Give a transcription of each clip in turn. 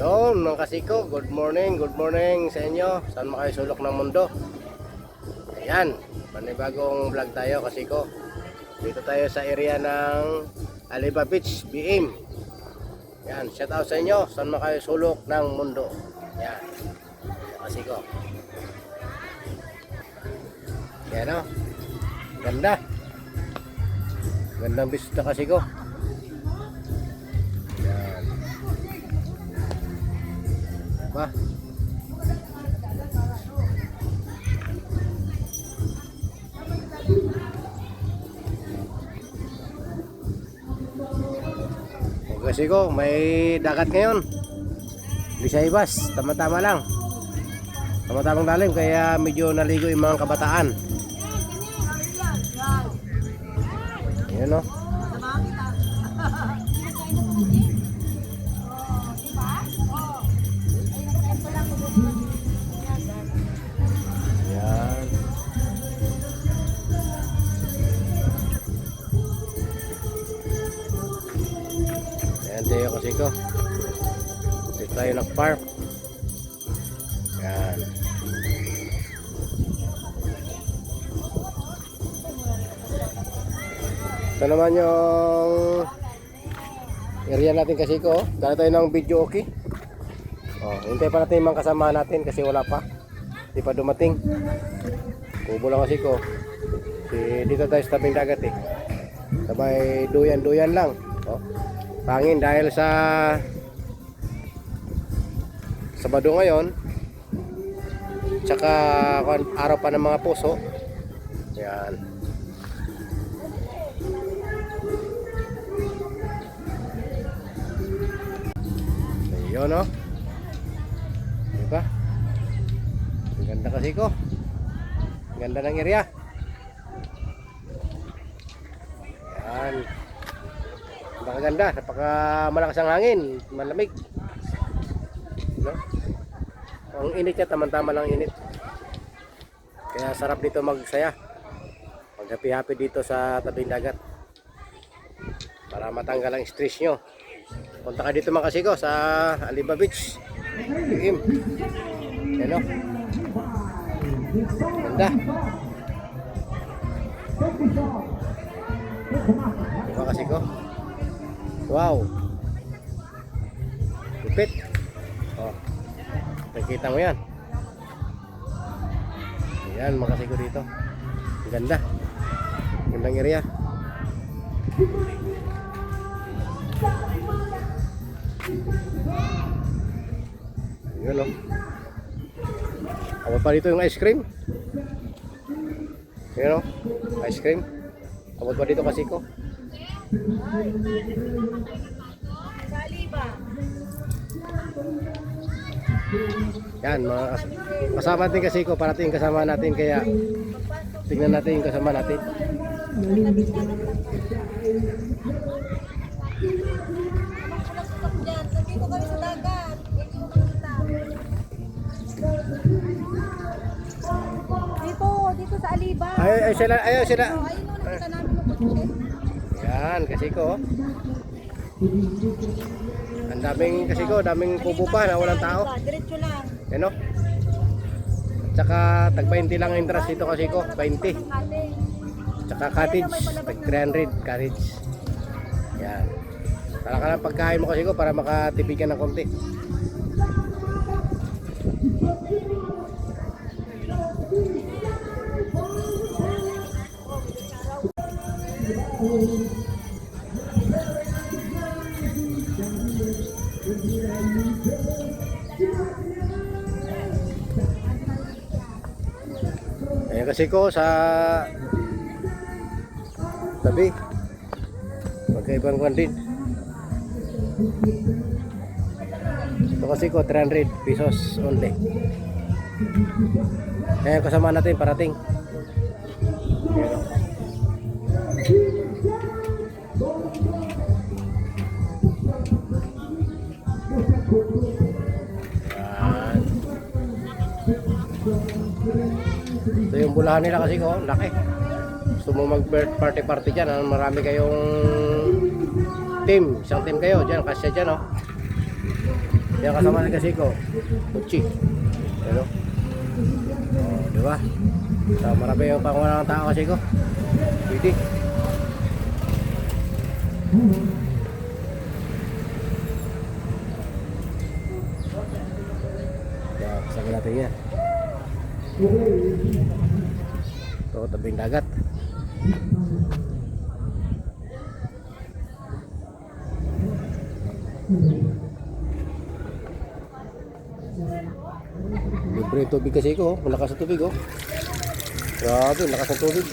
Yun mga kasiko, good morning sa inyo. Saan mo kayo sulok ng mundo? Ayan, panibagong vlog tayo kasiko. Dito tayo sa area ng Aliba Beach, BM. Ayan, shout out sa inyo. Saan mo kayo sulok ng mundo? Ayan, kasiko. Ayan o, ganda. Gandang bisita kasiko. Ba? Kasi ko may dagat ngayon. Bisaybas, tama-tama lang. Tama-tamang lalim kaya medyo naligo yung mga kabataan. Ayan o. Ayan tayo kasi ko. Dito tayo nag-park. Ayan. Ito naman yung area natin kasi ko. Dala tayo ng video okay. Hintay pa natin yung mga kasama natin kasi wala pa. Hindi pa dumating. Kubo lang kasi ko. Dito tayo sa tabing dagat eh. Sabay duyan-duyan lang. Pangin dahil sa Sabado ngayon. Tsaka araw pa ng mga puso. Yan. Ayun o. Diba? Ang ganda kasi ko. Ang ganda ng area. Yan. Napakaganda, napaka malakas ang hangin, malamig. No? Ang init niya, tamang-tama lang init. Kaya sarap dito magsaya. Mag-happy-happy dito sa tabing dagat. Para matanggal ang stress nyo. Punta ka dito mga kasiko sa Aliba Beach. BM. Yan o. Ganda. Diba kasiko? Wow. Lupit. Nakikita mo yan. Ayan, makasiko dito. Ang ganda. Gandang area. Ayan o. Abot pa dito yung ice cream. Ayan o. Ice cream. Abot pa dito kasiko. Yan, mga kasama natin kasi ko, parating kasama natin kaya tingnan natin yung kasama natin. Dito sa Aliba. Ay sila. Nakita namin mag-check. Yan, kasi ko. Ang daming kasi ko, daming kubo pa na walang tao. Diretso lang. Ano? Tsaka tag 20 lang ang interest dito kasi ko, 20. Tsaka cottage, tag 300 cottage. Yan. Para ka lang pagkain mo kasi ko para makatipid ka ng konti. Ayan kasi ko sa tabi magkaibang kwan din. Ito kasi ko 300 pesos only. Ayan kasama natin parating. Ayan. Ito yung bulahan nila kasi ko, laki. Gusto mo mag party dyan, marami kayong team, isang team kayo dyan, kasya dyan oh. Yan kasama ni Kasiko. Kutsi. Ano? Oh, di ba? So, marami yung pangunan ng tao Kasiko. Pwede. Kaya kasama natin yan. Ito, tabing dagat. Libre yung tubig kasi ko, malakas ang tubig oh. Grabe, lakas ang tubig.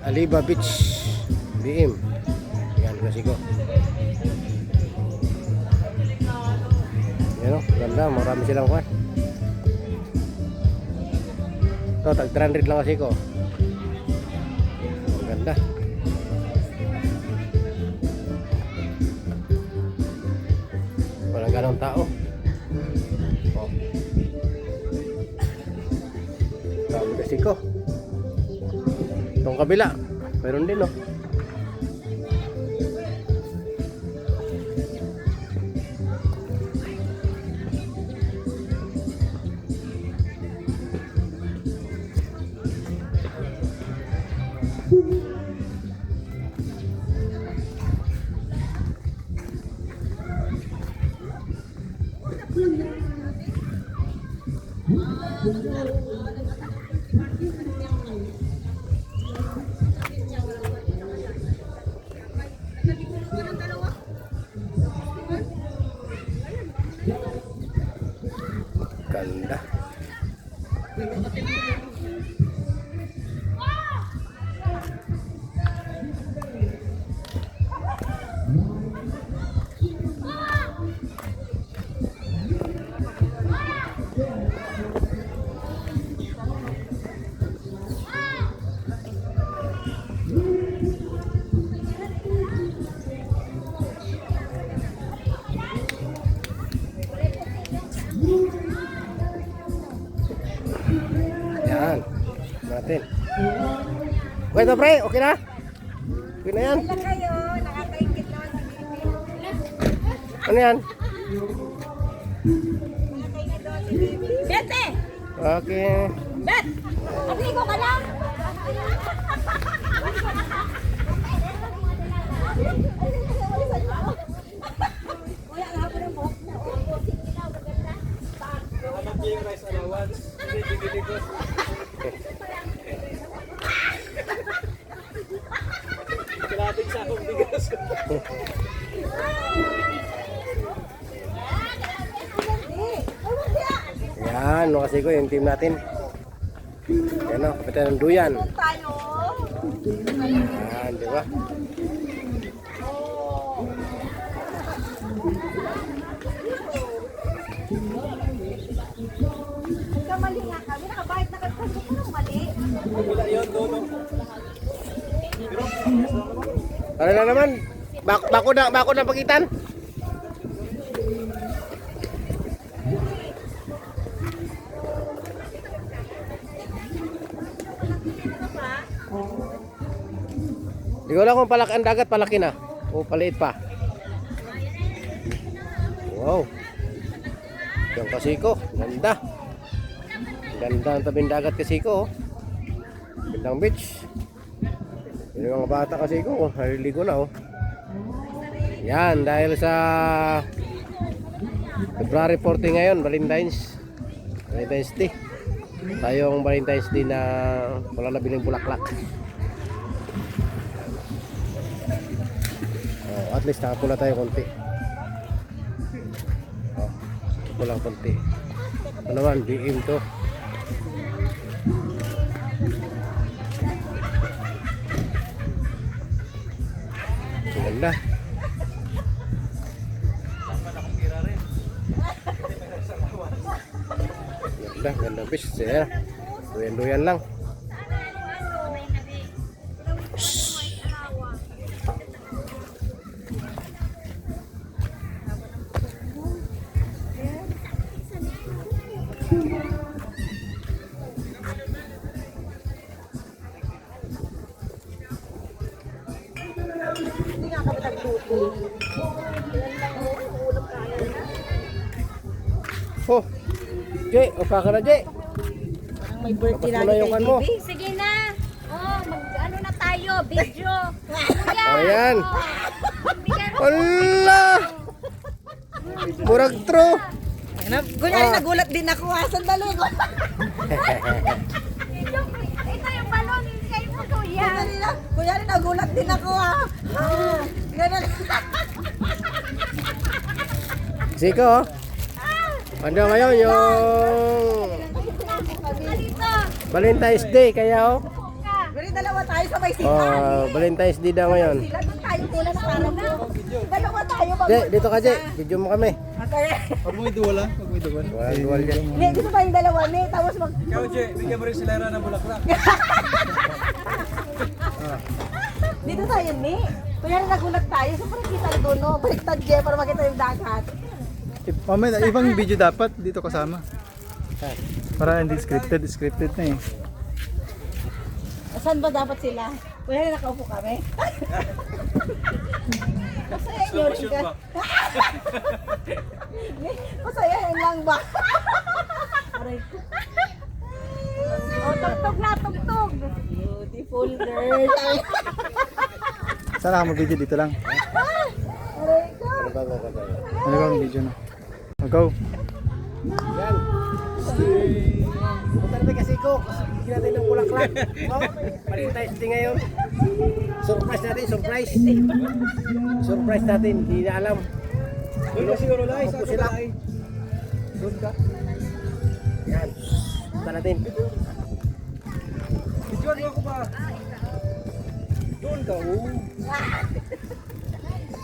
Aliba Beach BM. Yan kasi ko. Yan o, ganda, marami silang kwan. Ito, tag 300 lang kasi ko. Ang ganda. Walang ganong tao. Oh. Dami kasi ko. Itong kabila, mayroon din oh. Ganda. Yan. Natin. Wait, pre, okay na? Okay na yan. Ilan kayo? Nakakaingit naman si Bibi. Ano yan? Nakakaingit daw si Bibi. Bete! Okay. Bet! Pagliko ka lang! Kuya, nga po ng buhok na. Oo, sige na, maganda. Hanap niya yung rice allowance. Hindi ko. Kalating sa akong bigas. Yan, no, kasi ko yung team natin. Yan no, kapitan ng duyan. Tayo! Yan, di ba? Kamali nga kami, nakabayad na kami. Kasi ko mali. Wala yun, doon. Ano na naman? Bako na pagitan. Di ko lang kung palaki ang dagat, palaki na. O paliit pa. Wow. Yung Kasiko, ganda. Ganda ang tabing dagat Kasiko. Gandang beach. Yung mga bata Kasiko, naliligo na oh. Yan, dahil sa February 14 ngayon, Valentine's Day. Tayong Valentine's Day na wala na biling bulaklak. At least nakapula tayo konti. Kulang konti. Ano naman, BM to. Ganda. Ganda fish. Siya. Duyan-duyan lang. Oh, Jay, upa ka na, Jay. May birthday Tapos mo na yung kan mo. Sige na. Oh, ano na tayo, video. Kuya. Ayan. Bigyan mo. Wala! Murag true. Kunyari nagulat din ako. Sandali ko. Ito yung balon. Kayo mo, kuya. Kunyari nagulat din ako. Ganun. Siko, oh. Ano ngayon yung Dito. Valentine's Day kaya oh. Bali dalawa tayo sa may Oh, Valentine's Day daw ngayon. Sila doon tayo tula ng araw na. Dalawa tayo. Jay, dito ka, Jay. Video mo kami. Okay. Pag mo iduwala, pag mo iduwala. Dual dyan. Ne, gusto tayong dalawa, ne. Tapos mag... Ikaw, Jay, bigyan mo rin sila ng bulaklak. Dito tayo, ne. Kunyari nagulat tayo. So parang kita doon, no? Baliktad, Jay, para makita yung dagat. Mamaya, ibang video dapat dito kasama. Para hindi scripted na eh. Saan ba dapat sila? Kunyari nakaupo kami. Masaya Slow yun. motion ba? Masaya yun lang ba? Aray ko. Oh, tugtog na, tugtog. Beautiful girl. Sana ka mag-video dito lang. Aray ko. Ano bang video na? Go. Yan. Punta natin kasi ko. Bigyan natin ng bulaklak. Oh, Valentine's Day ngayon. Surprise natin, surprise. Surprise natin, hindi na alam. Doon ka siguro, Lai. Opo Saan sila. ka, Lai? Doon ka. Yan. Punta natin. Videoan mo ako ba? Doon ka, oh.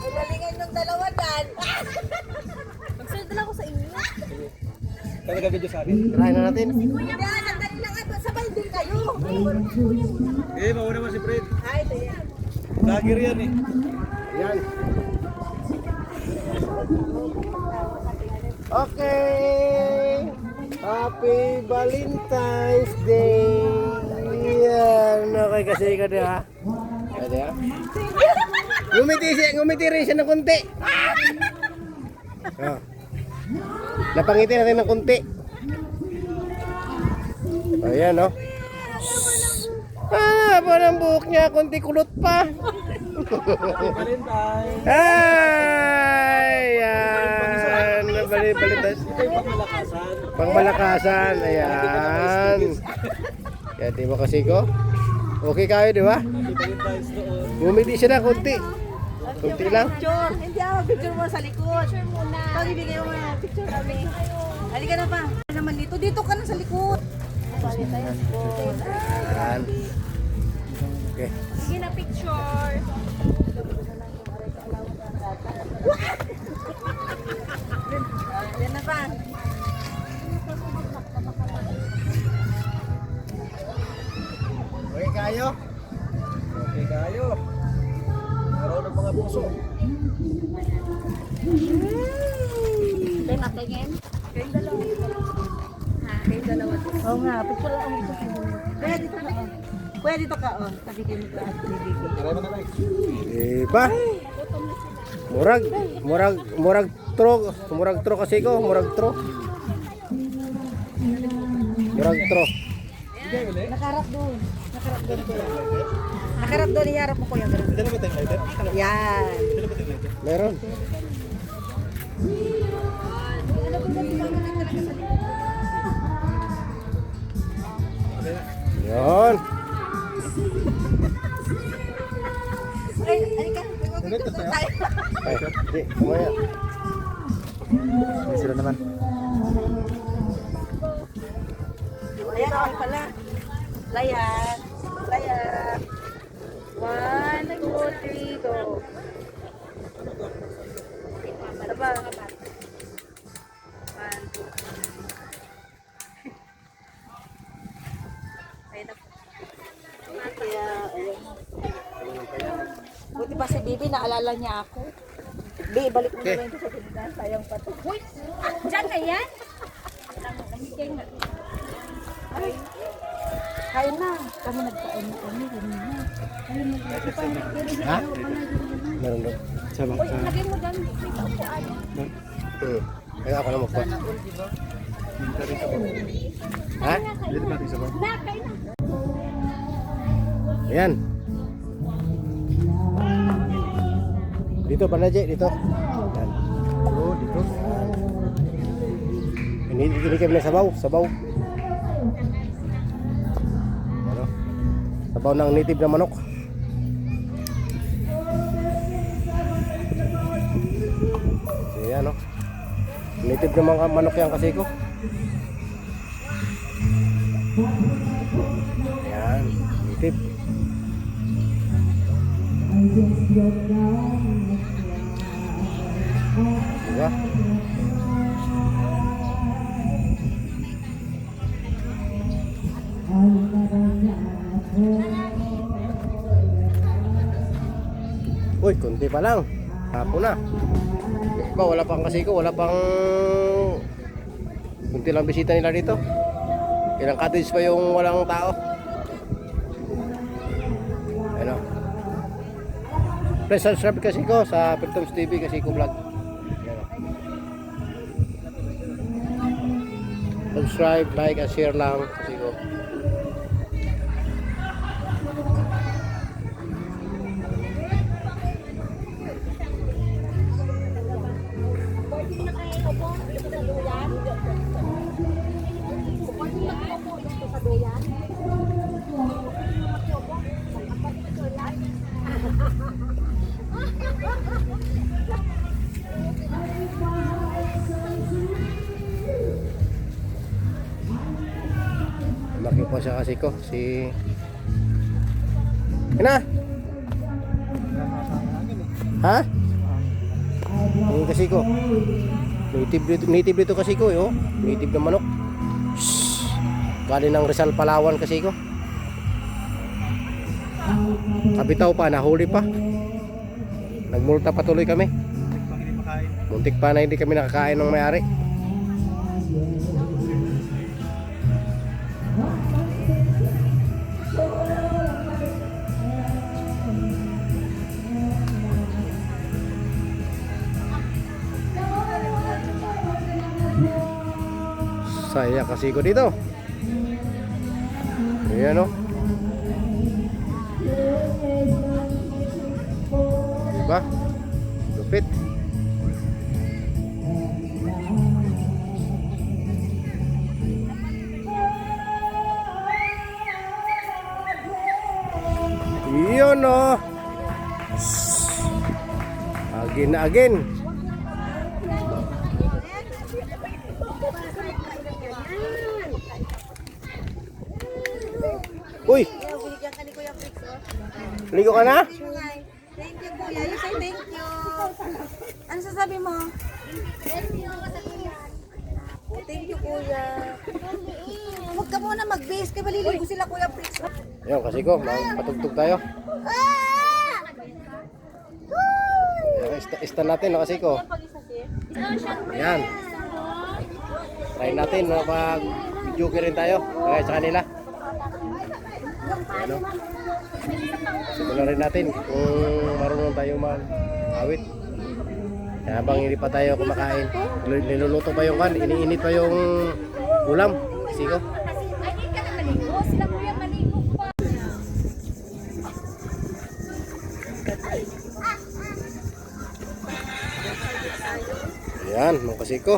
Ang galingan ng dalawa dan. Magsunod lang ako sa inyo. Talaga video sa akin. Try na natin. Hindi, sandali lang. Sabay din kayo. Eh, mauna naman si Fred. Ay, ito yan. Vlogger yan eh. Yan. Okay. Happy Valentine's Day. Yan. Okay kasi ka di ha. Kasi ha. Ngumiti rin siya ng konti. Oh. Napangiti natin ng konti. Ayan oh. Parang buhok niya, konti kulot pa. Valentine. Ay, yan. Balitas. Ito yung pangmalakasan. Pangmalakasan, ayan. Yan, di ba kasi ko? Okay kayo, di ba? Happy Valentine's doon. Bumili siya na konti. Konti lang. Picture. Hindi ako, picture mo sa likod. Picture muna. Pag ibigay mo na, picture kami. Halika na pa. Ano naman dito? Dito ka na sa likod. Ayan. Okay. Sige na picture. Yan na pa. Okay kayo? Okay kayo. Araw ng mga puso. Tayo matingin. Kayong dalawa. Ha, kayong dalawa. Oo nga, picture lang ako dito. Kuya, dito ka. Kuya, dito ka. Oh, sabi kayo nito at bibigay. Aray mo na, Lai. Diba? Murag tro kasi ko, murag tro. Bigay ulit. Nakarap doon. Nakarap doon kuya. Nakarap doon, iharap mo kuya. Dala ba tayong lighter? Yan. Dala ba tayong lighter? Meron. Yon. Ay, halika. Ulit na tayo. Ay, di, kumaya. May sila naman. Ayan, okay pala. Layan. Layan. 1, 2, 3, go. Ano ba? 1, 2. Ayun na. Kaya, ayun. Buti pa si Bibi, naalala niya ako. Bi, balik mo na rin ito sa tindahan. Sayang pa ito. Uy! Diyan na yan? Kain na. Kami nagkain na kami. Ha? Meron doon. Sa bak sa. Lagay mo dyan. May kaupuan. Kaya ako na magpa. Ha? Dito natin sa bak. Nakay na. Ayan. Dito pala, Jay. Dito. Ayan. Oh, dito. Ini kami na sabaw. Sabaw. Ano? Sabaw ng native na manok. Ayan, no? Native na mga manok yan kasi ko. Ayan. Native. Diba? Uy, konti pa lang. Hapon na. Ba, wala pang kasi ko, wala pang kunti lang bisita nila dito. Ilang cottage pa yung walang tao. Ano? Please subscribe kasi ko sa Piltoms TV kasi ko vlog. Ano? Subscribe, like, and share lang kasi ko. Laki po siya kasi ko. Si... Ina! Ha? Yung kasi ko. Native dito kasi ko, oh. Native na manok. Shhh. Galing ng Rizal, Palawan kasi ko. Kabitaw pa, nahuli pa. Nagmulta patuloy kami. Muntik pa na hindi kami nakakain ng may-ari. Saya kasi ko dito. Ayan, oh. Diba? Lupit. Yun, oh. Again na again. Uy! Binigyan ka ni Kuya Fritz, oh. Ligo ka na? Thank you, Kuya. You say thank you. Ano sasabi mo? Thank you, Kuya. Huwag ka muna mag-base kay maliligo sila, Kuya Fritz. Ayun, kasi ko, patugtog tayo. Ayan, ista natin, no, kasi ko. Ayan. Try natin, no, pag video rin tayo. Kaya sa kanila. Ano? Simulan rin natin kung marunong tayo mag-awit. Habang hindi pa tayo kumakain, niluluto pa yung kan, iniinit pa yung ulam. Siko. Ayan, mga kasiko.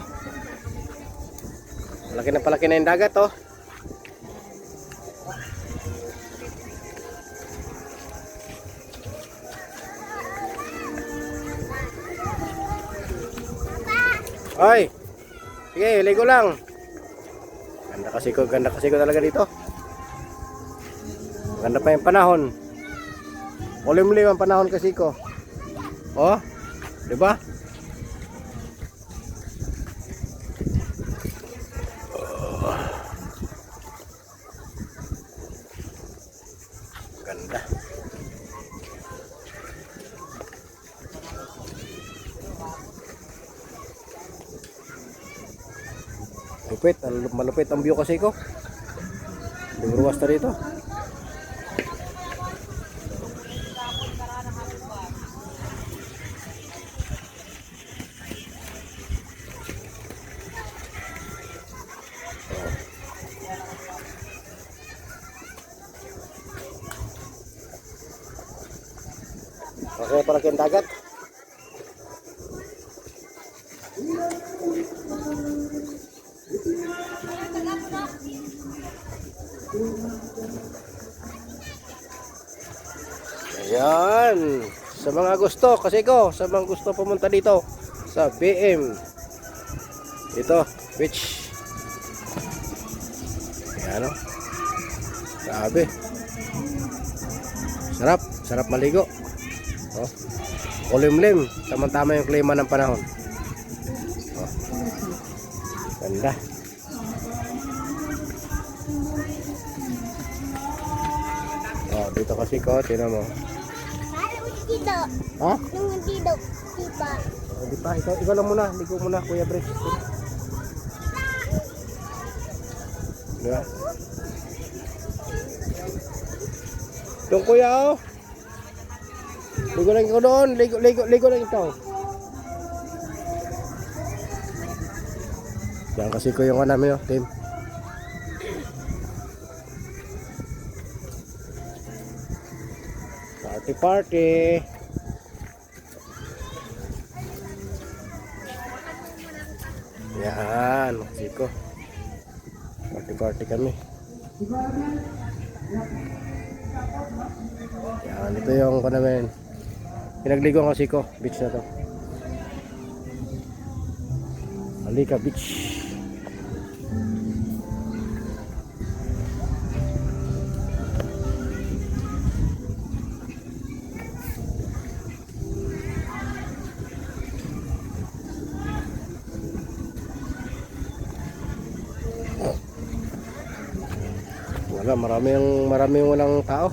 Palaki na yung dagat, oh. Ay, sige, ligo lang. Ganda kasi ko talaga dito. Ganda pa yung panahon. Kulimlim ang panahon kasi ko. Oh, di ba? Ganda. Malupit ang view kasi ko. Luruwas na dito. Okay, parang yung dagat. Ayan. Sa mga gusto, kasi ko, sa mga gusto pumunta dito sa BM. Ito, beach. Ayan o. Grabe. Sarap, sarap maligo. Oh. Kulimlim, tama-tama yung klima ng panahon. Oh. Ganda. Oh, dito kasi ko, tinan mo. Dito. Ha? Yung dito. Dito. Oh, di pa, ikaw lang muna, ligo muna, Kuya Bres. Diba? Yung kuya, oh. Ligo lang ikaw doon, ligo lang ikaw. Yan kasi ko yung namin, oh, team. Party party. Yan, Mexico. Party party kami. Yan, ito yung namin. Pinagligo ang Mexico, beach na to. Halika beach. Wala, maraming walang tao.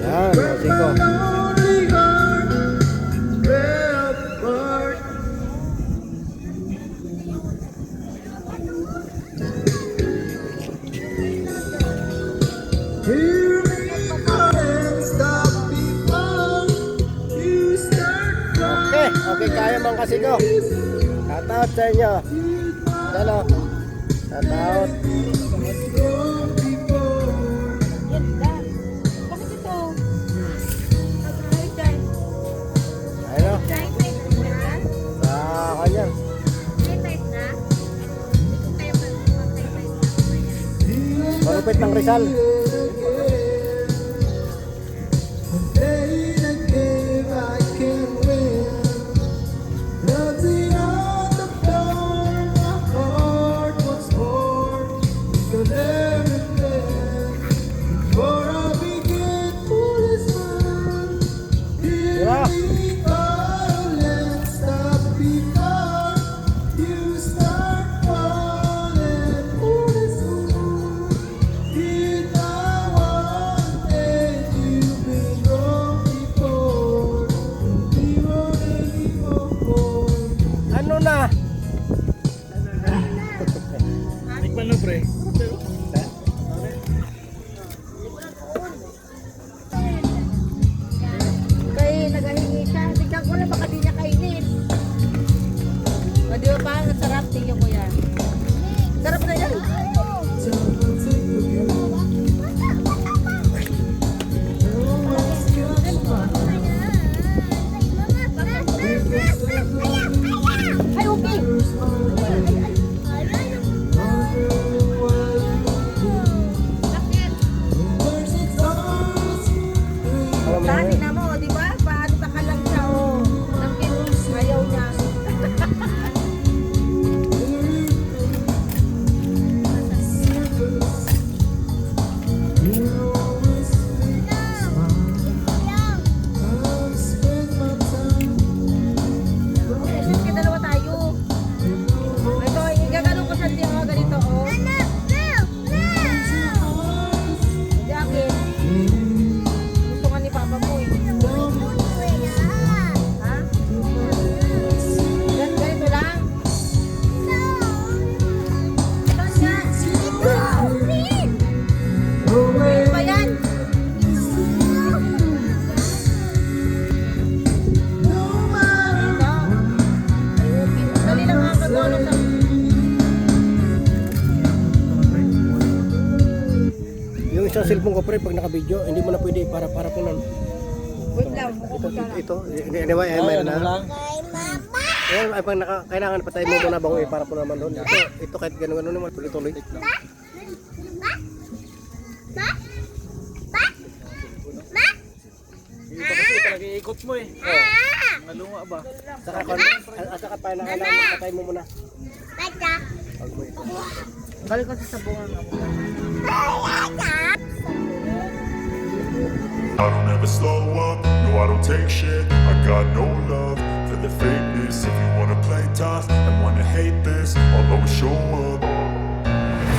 Yan, Mexico. Okay, okay kaya mga Mexico. Shout out sa inyo. Hello. Shout out. Bakit ito? Ayun, sa kanya. Malupit ng Rizal. Diba? Ano na? Tikman mo, pre. Kaya nagahingi siya. Tignan ko na baka di niya kainin. O di ba parang ang sarap? Tingnan ko yan. Sarap na yan. Ay, okay. cellphone ko pre, pag naka-video, hindi mo na pwede para po nun. Wait lang. Ito, anyway, ay mayroon na. Ay, pag kailangan patay mo muna bago para po naman doon. Ito kahit gano'n naman, tuloy-tuloy. Dito kasi nag-iikot mo eh. Nalunga ba? Saka pa na kailangan patay mo muna. Pag mo ito. Galing kasi sa bunga nga. I don't ever slow up, no I don't take shit. I got no love for the fakeness. If you wanna play tough and wanna hate this, I'll always show up.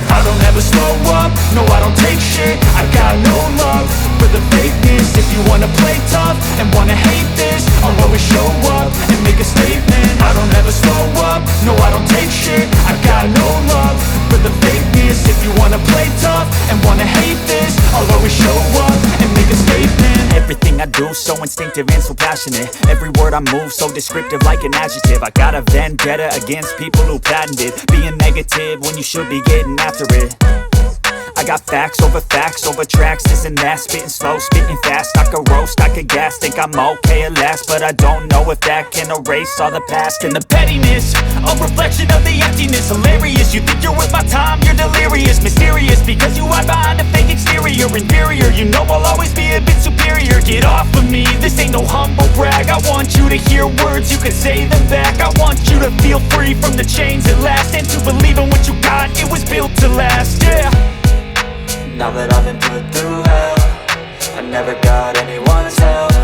I don't ever slow up, no I don't take shit. I got no love for the fakeness. If you wanna play tough and wanna hate this, I'll always show up and make a statement. I don't ever slow up, no I don't take shit. I got no love for the fakeness. If you wanna play tough and wanna hate this, I'll always show up and make a statement. Everything I do so instinctive and so passionate. Every word I move so descriptive like an adjective. I got a vendetta against people who patented being negative when you should be getting after it. I got facts over tracks, this and that. Spitting slow, spitting fast. I could roast, I could gas. Think I'm okay at last, but I don't know if that can erase all the past. And the pettiness, a reflection of the emptiness. Hilarious, you think you're worth my time, you're delirious. Mysterious, because you hide behind a fake exterior. Inferior, you know I'll always be a bit superior. Get off of me, this ain't no humble brag. I want you to hear words, you can say them back. I want you to feel free from the chains at last, and to believe in what you got, it was built to last, yeah. Now that I've been put through hell, I never got anyone's help.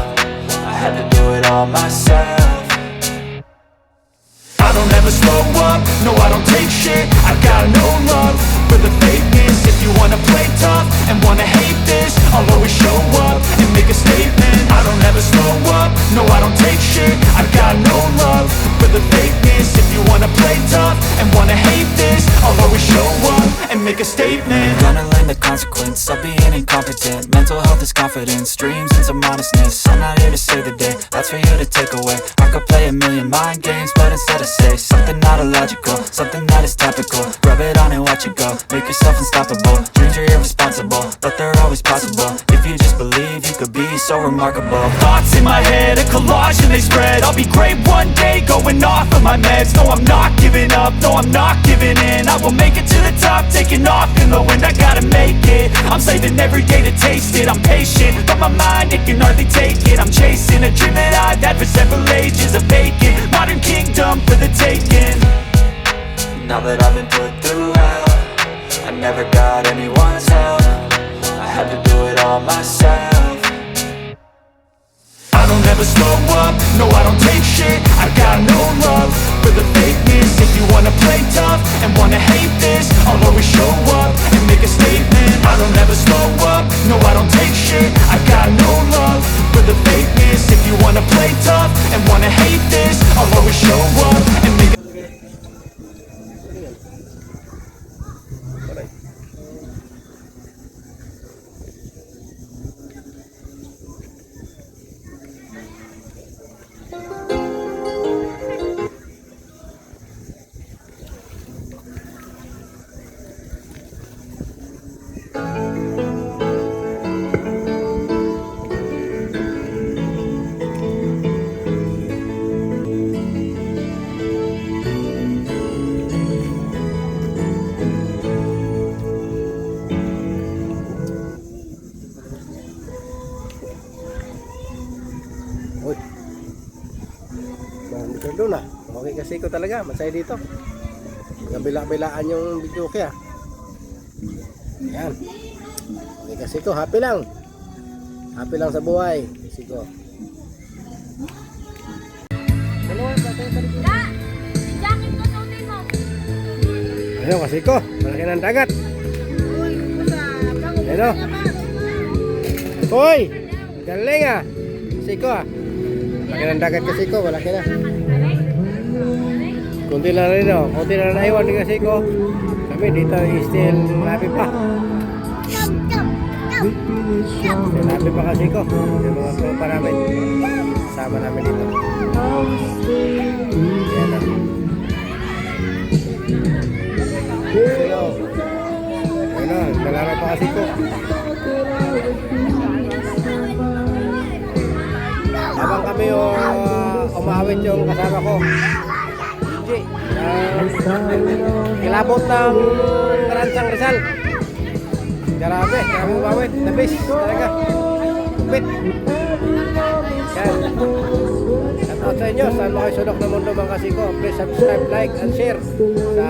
I had to do it all myself. I don't ever slow up, no I don't take shit. I got no love for the fakeness. If you wanna play tough and wanna hate this, I'll always show up and make a statement. I don't ever slow up, no I don't take shit. I got no love for the fakeness. If you wanna play tough and wanna hate this, I'll always show up and make a statement. Gonna learn the consequence of being incompetent. Mental health is confidence, dreams and some modestness. I'm not here to save the day, that's for you to take away. I could play a million mind games, but instead I say something not illogical, something that is topical. Rub it on and watch it go, make yourself unstoppable. Dreams are irresponsible, but they're always possible. If you just believe, you could be so remarkable. Thoughts in my head, a collage and they spread. I'll be great one day, going off of my meds. No, I'm not giving up, no, I'm not giving in. I will make it to the top, taking off in the wind. I gotta make it, I'm saving every day to taste it. I'm patient, but my mind, it can hardly take it. I'm chasing a dream that I've had for several ages. A vacant, modern kingdom for the taking. Now that I've been put through hell, I never got anyone's help. I had to do it all myself. I don't ever slow up, no I don't take shit. I got no love for the fakeness. If you wanna play tough and wanna hate this, I'll always show up and make a statement. I don't ever slow up, no I don't take shit. I got no love for the fakeness. If you wanna play tough and wanna hate this, I'll always show up and make a Uy. Dito doon ah. Okay kasi ko talaga. Masaya dito. Kabila-bilaan yung video kaya. Yan. Okay kasi ko. Happy lang. Happy lang sa buhay. Kasi ko. Ano kasi ko? Malaki ng dagat. Ano? Hoy! Galing ah! Kasi ko ah. Malaki ng dagat kasi ko. Malaki na. Kunti lang rin o. Kunti lang naiwan din kasi ko. Kami dito still lapit pa. Still lapit pa kasi ko. Yung mga tropa namin. Sama namin dito. Yan o. Hello. Ano, nalaro pa kasi ko. Habang kami umawit yung kasama ko. Gigi. Kilabot ng Karansang Rizal. Grabe umawit. The best talaga. Kupit. Yan. Shoutout sa inyo. Saan mo kayo sunok ng mundo mga kasiko. Please subscribe, like, and share sa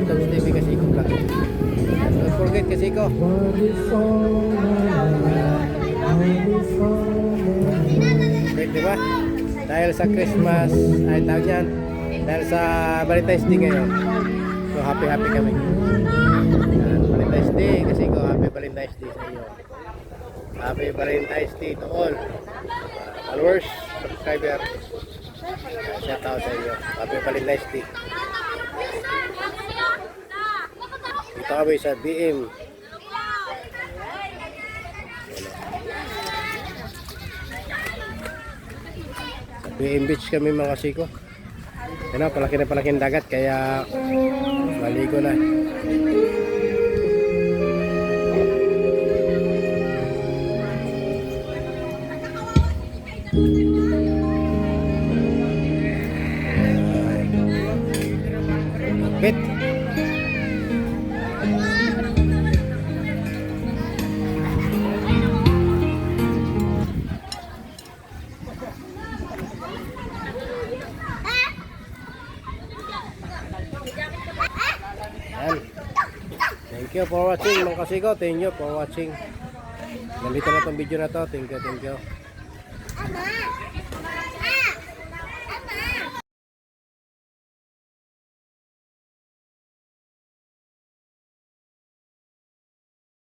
Tons TV Kasiko Vlog. Don't forget kasiko. Great, diba? Dahil sa Christmas, ay tawag yan. Dahil sa Valentine's Day ngayon. So happy kami. Yan, Valentine's Day kasiko. Happy Valentine's Day sa inyo. Happy Valentine's Day to all. Followers, subscriber. Shout out sa inyo. Happy Valentine's Day. Ito kami sa BM. Sa BM Beach kami mga kasiko. Yan, palaki na dagat kaya maligo na. Bit. Yan. Thank you for watching mga kasiko. Thank you for watching. Nandito na tong video na to. Thank you.